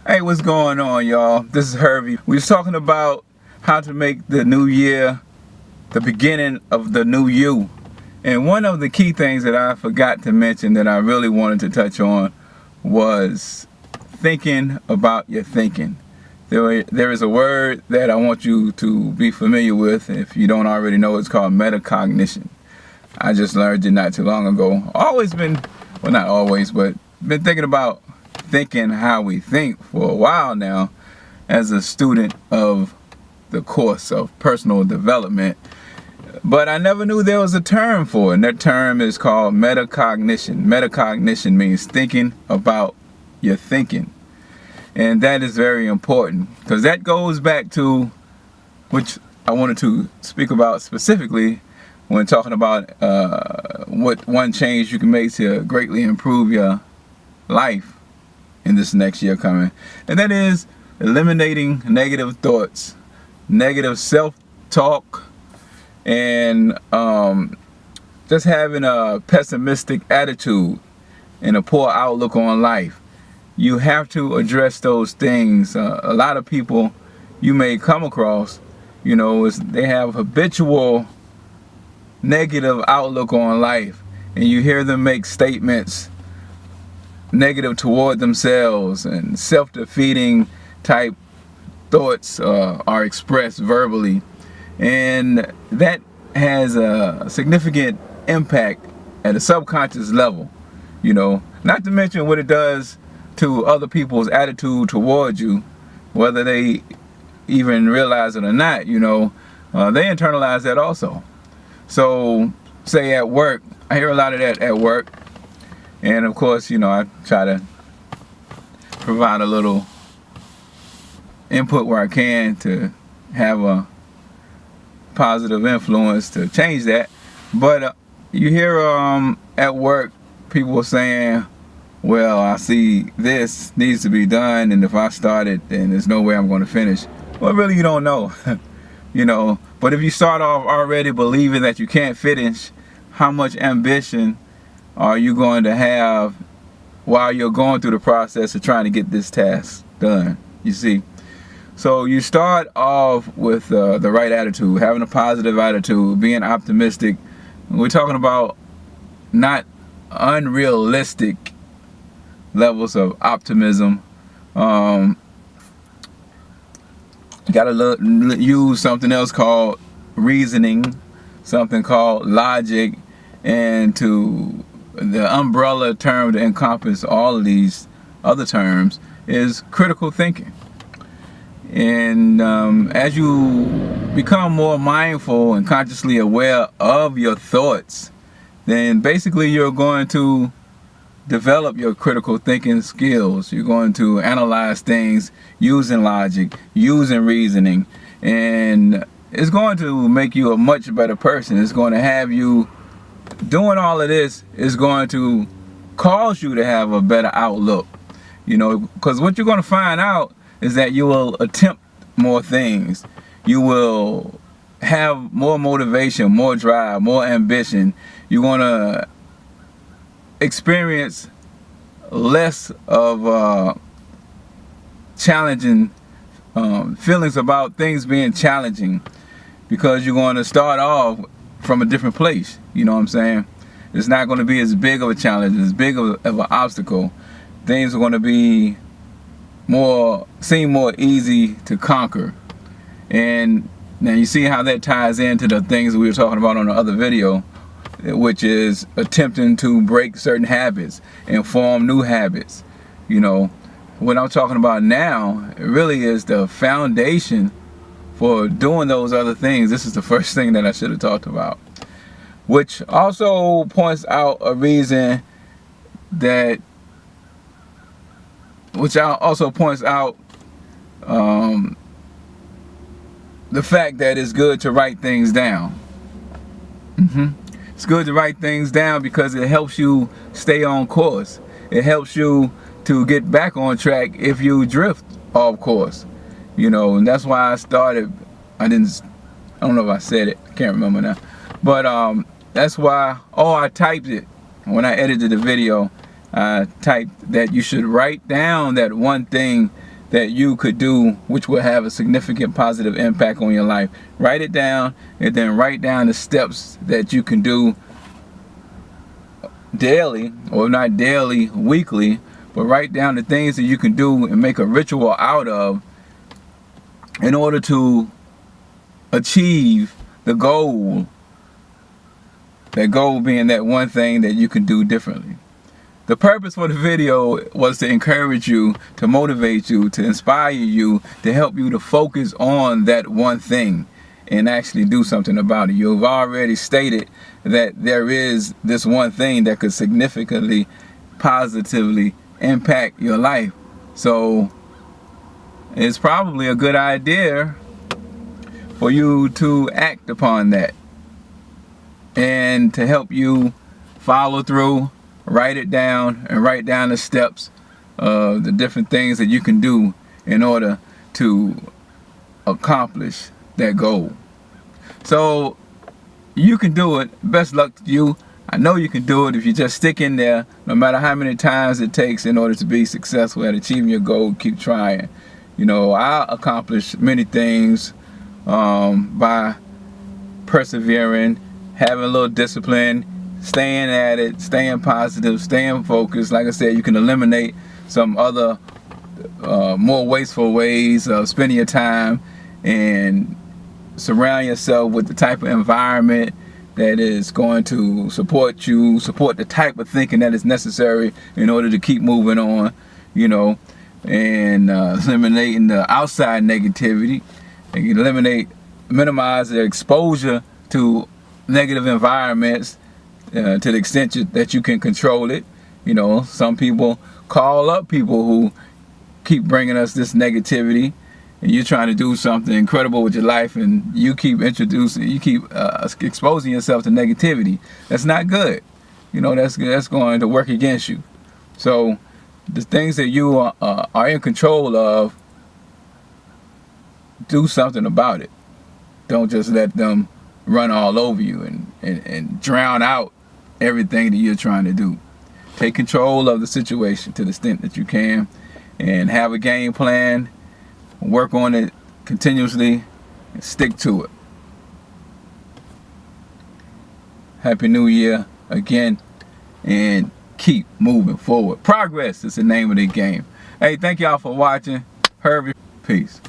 Hey, what's going on, y'all? This is Hervey. We was talking about how to make the new year the beginning of the new you. And one of the key things that I forgot to mention that I really wanted to touch on was thinking about your thinking. There is a word that I want you to be familiar with. If you don't already know, it's called metacognition. I just learned it not too long ago. Always been, well, not always, but been thinking about thinking how we think for a while now as a student of the course of personal development. But I never knew there was a term for it, and that term is called metacognition. Metacognition means thinking about your thinking. And that is very important because that goes back to, which I wanted to speak about specifically when talking about what one change you can make to greatly improve your life in this next year coming, and that is eliminating negative thoughts, negative self-talk, and just having a pessimistic attitude and a poor outlook on life. You have to address those things. A lot of people you may come across, they have habitual negative outlook on life, and you hear them make statements negative toward themselves, and self-defeating type thoughts are expressed verbally, and that has a significant impact at a subconscious level, not to mention what it does to other people's attitude towards you, whether they even realize it or not. They internalize that also. So say at work, I hear a lot of that at work. And of course, I try to provide a little input where I can to have a positive influence to change that. But you hear at work people saying, well, I see this needs to be done, and if I start it, then there's no way I'm going to finish. Well, really, you don't know. But if you start off already believing that you can't finish, how much ambition are you going to have while you're going through the process of trying to get this task done? You see, so you start off with the right attitude, having a positive attitude, being optimistic. We're talking about not unrealistic levels of optimism. You gotta use something else called reasoning, something called logic, and to the umbrella term to encompass all of these other terms is critical thinking. And as you become more mindful and consciously aware of your thoughts, then basically you're going to develop your critical thinking skills. You're going to analyze things using logic, using reasoning, and it's going to make you a much better person. It's going to have you doing all of this is going to cause you to have a better outlook, because what you're going to find out is that you will attempt more things. You will have more motivation, more drive, more ambition. You're going to experience less of challenging feelings about things being challenging, because you're going to start off from a different place. You know what I'm saying? It's not going to be as big of a challenge, as big of an obstacle. Things are going to be seem more easy to conquer. And now you see how that ties into the things that we were talking about on the other video, which is attempting to break certain habits and form new habits. What I'm talking about now, it really is the foundation for doing those other things. This is the first thing that I should have talked about, which also points out a reason that, the fact that it's good to write things down. It's good to write things down because it helps you stay on course. It helps you to get back on track if you drift off course. And that's why I started. I don't know if I said it. I can't remember now. But that's why. I typed it when I edited the video. I typed that you should write down that one thing that you could do which will have a significant positive impact on your life. Write it down, and then write down the steps that you can do daily, or not daily, weekly, but write down the things that you can do and make a ritual out of in order to achieve the goal. That goal being that one thing that you can do differently. The purpose for the video was to encourage you, to motivate you, to inspire you, to help you to focus on that one thing and actually do something about it. You've already stated that there is this one thing that could significantly, positively impact your life. So it's probably a good idea for you to act upon that. And to help you follow through, write it down, and write down the steps of the different things that you can do in order to accomplish that goal. So you can do it. Best luck to you. I know you can do it if you just stick in there, no matter how many times it takes in order to be successful at achieving your goal. Keep trying. You know, I accomplished many things by persevering, having a little discipline, staying at it, staying positive, staying focused. Like I said, you can eliminate some other more wasteful ways of spending your time, and surround yourself with the type of environment that is going to support you, support the type of thinking that is necessary in order to keep moving on, you know, and eliminating the outside negativity, and minimize the exposure to negative environments to the extent that you can control it. You know, some people call up people who keep bringing us this negativity, and you're trying to do something incredible with your life, and you keep exposing yourself to negativity. That's not good. You know, that's going to work against you. So the things that you are in control of, do something about it. Don't just let them run all over you and drown out everything that you're trying to do. Take control of the situation to the extent that you can, and have a game plan, work on it continuously, and stick to it. Happy New Year again, and keep moving forward. Progress is the name of the game. Hey, thank y'all for watching. Hervey, peace.